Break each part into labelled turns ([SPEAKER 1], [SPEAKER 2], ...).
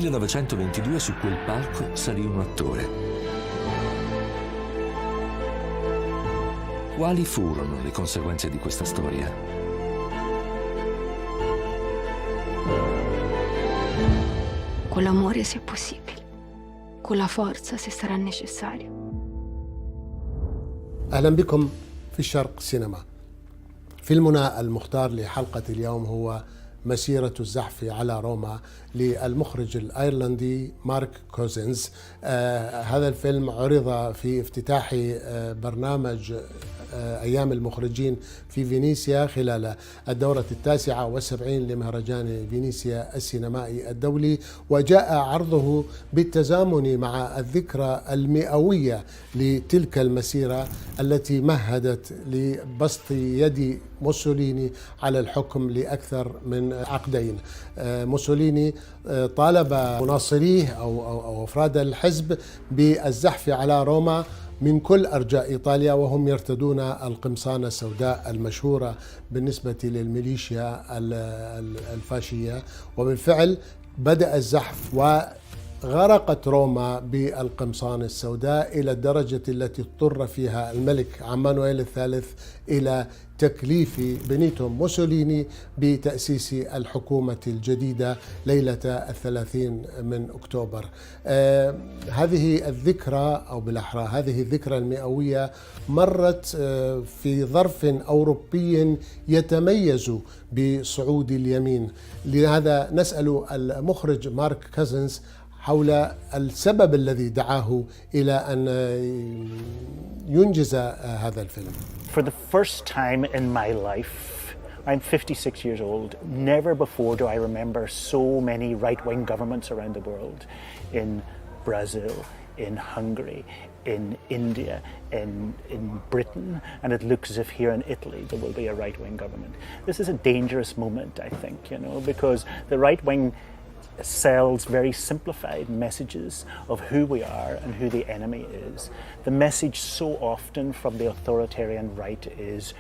[SPEAKER 1] 1922 su quel palco salì un attore. Quali furono le conseguenze di questa storia?
[SPEAKER 2] Con l'amore se è possibile, con la forza se sarà necessario.
[SPEAKER 3] أهلا بكم في الشرق سينما. فيلمنا المختار لحلقة اليوم هو مسيرة الزحف على روما للمخرج الأيرلندي مارك كوزينز. هذا الفيلم عرض في افتتاح برنامج أيام المخرجين في فينيسيا خلال الدورة 79 لمهرجان فينيسيا السينمائي الدولي، وجاء عرضه بالتزامن مع الذكرى المئوية لتلك المسيرة التي مهدت لبسط يد موسوليني على الحكم لأكثر من عقدين. موسوليني طالب مناصريه أو أفراد الحزب بالزحف على روما من كل أرجاء إيطاليا، وهم يرتدون القمصان السوداء المشهورة بالنسبة للميليشيا الفاشية. وبالفعل بدأ الزحف وغرقت روما بالقمصان السوداء إلى الدرجة التي اضطر فيها الملك عمانويل الثالث إلى تكليف بنيتو موسوليني بتأسيس الحكومة الجديدة ليلة 30 من أكتوبر. هذه الذكرى أو بالأحرى هذه الذكرى المئوية مرت في ظرف أوروبي يتميز بصعود اليمين. لهذا نسأل المخرج مارك كوزينز حول السبب الذي دعاه إلى أن ينجز هذا الفيلم.
[SPEAKER 4] For the first time in my life, I'm 56 years old. Never before do I remember so many right-wing governments around the world. In Brazil, in Hungary, in India, in Britain, and it looks as if here in Italy there will be a right-wing government. This is a dangerous moment, I think, because the right-wing sells very simplified messages of who we are and who the enemy is. The message so often from the authoritarian right is,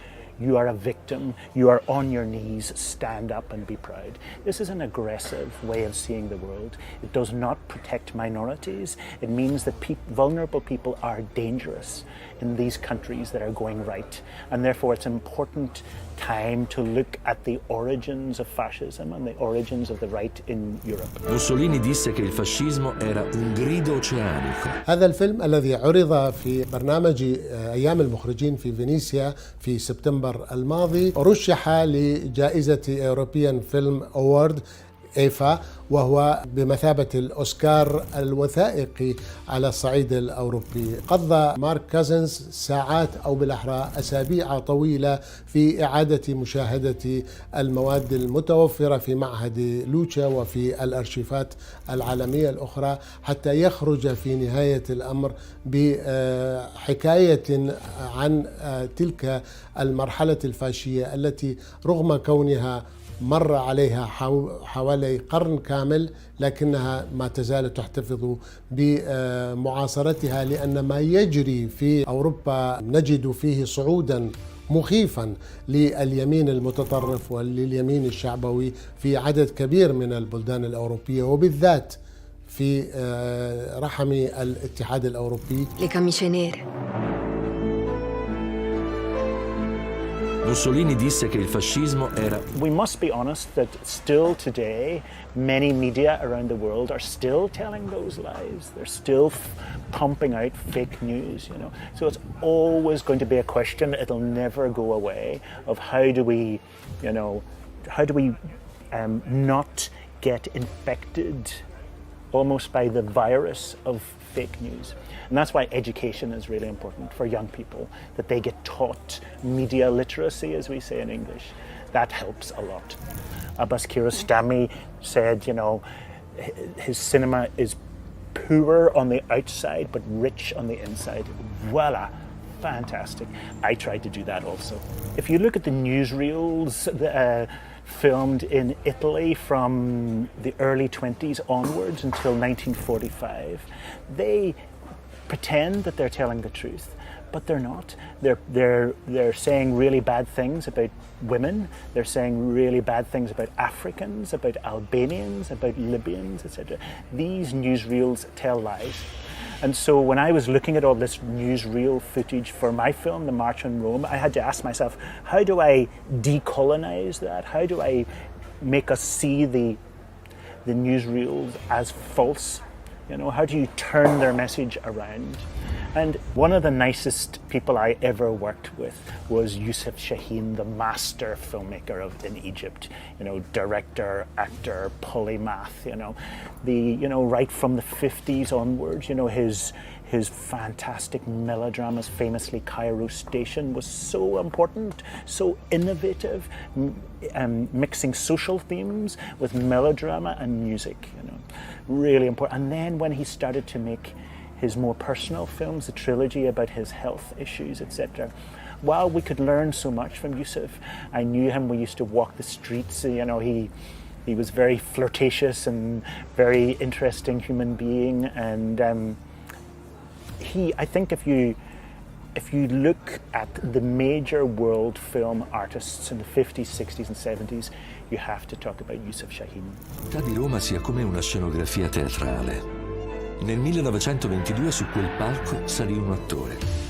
[SPEAKER 4] you are a victim, you are on your knees, stand up and be proud. This is an aggressive way of seeing the world. It does not protect minorities. It means that vulnerable people are dangerous in these countries that are going right. And therefore it's an important time to look at the origins of fascism and the origins of the right in Europe.
[SPEAKER 1] Mussolini disse che il fascismo era un grido oceanico.
[SPEAKER 3] هذا الفيلم الذي عرض في برنامج أيام المخرجين في فينيسيا في سبتمبر الماضي رشح لجائزة European Film Award إيفا، وهو بمثابة الأوسكار الوثائقي على الصعيد الأوروبي. قضى مارك كوزينز ساعات أو بالأحرى أسابيع طويلة في إعادة مشاهدة المواد المتوفرة في معهد لوتشا وفي الأرشيفات العالمية الأخرى حتى يخرج في نهاية الأمر بحكاية عن تلك المرحلة الفاشية التي رغم كونها مر عليها حوالي قرن كامل، لكنها ما تزال تحتفظ بمعاصرتها، لأن ما يجري في أوروبا نجد فيه صعودا مخيفا لليمين المتطرف ولليمين الشعبوي في عدد كبير من البلدان الأوروبية، وبالذات في رحم الاتحاد الأوروبي.
[SPEAKER 1] Mussolini disse che il fascismo era...
[SPEAKER 4] We must be honest that still today many media around the world are still telling those lies. They're still pumping out fake news, So it's always going to be a question, it'll never go away, of how do we not get infected almost by the virus of fake news. And that's why education is really important for young people, that they get taught media literacy, as we say in English. That helps a lot. Abbas Kiarostami said, his cinema is poor on the outside, but rich on the inside. Voila, fantastic. I tried to do that also. If you look at the newsreels, filmed in Italy from the early 20s onwards until 1945, they pretend that they're telling the truth, but they're not. They're saying really bad things about women. They're saying really bad things about Africans, about Albanians, about Libyans, etc. These newsreels tell lies. And so when I was looking at all this newsreel footage for my film, The March on Rome, I had to ask myself, how do I decolonize that? How do I make us see the newsreels as false? You know, how do you turn their message around? And one of the nicest people I ever worked with was Youssef Chahine, the master filmmaker in Egypt. You know, director, actor, polymath. Right from the 50s onwards. You know, his fantastic melodramas, famously Cairo Station, was so important, so innovative, mixing social themes with melodrama and music. You know, really important. And then when he started to make his more personal films, the trilogy about his health issues, etc. While we could learn so much from Youssef, I knew him, we used to walk the streets, you know, he was very flirtatious and very interesting human being, and I think if you look at the major world film artists in the 50s, 60s and 70s, you have to talk about Youssef Chahine.
[SPEAKER 1] La città di Roma sia come una scenografia teatrale. Nel 1922 su quel palco salì un attore.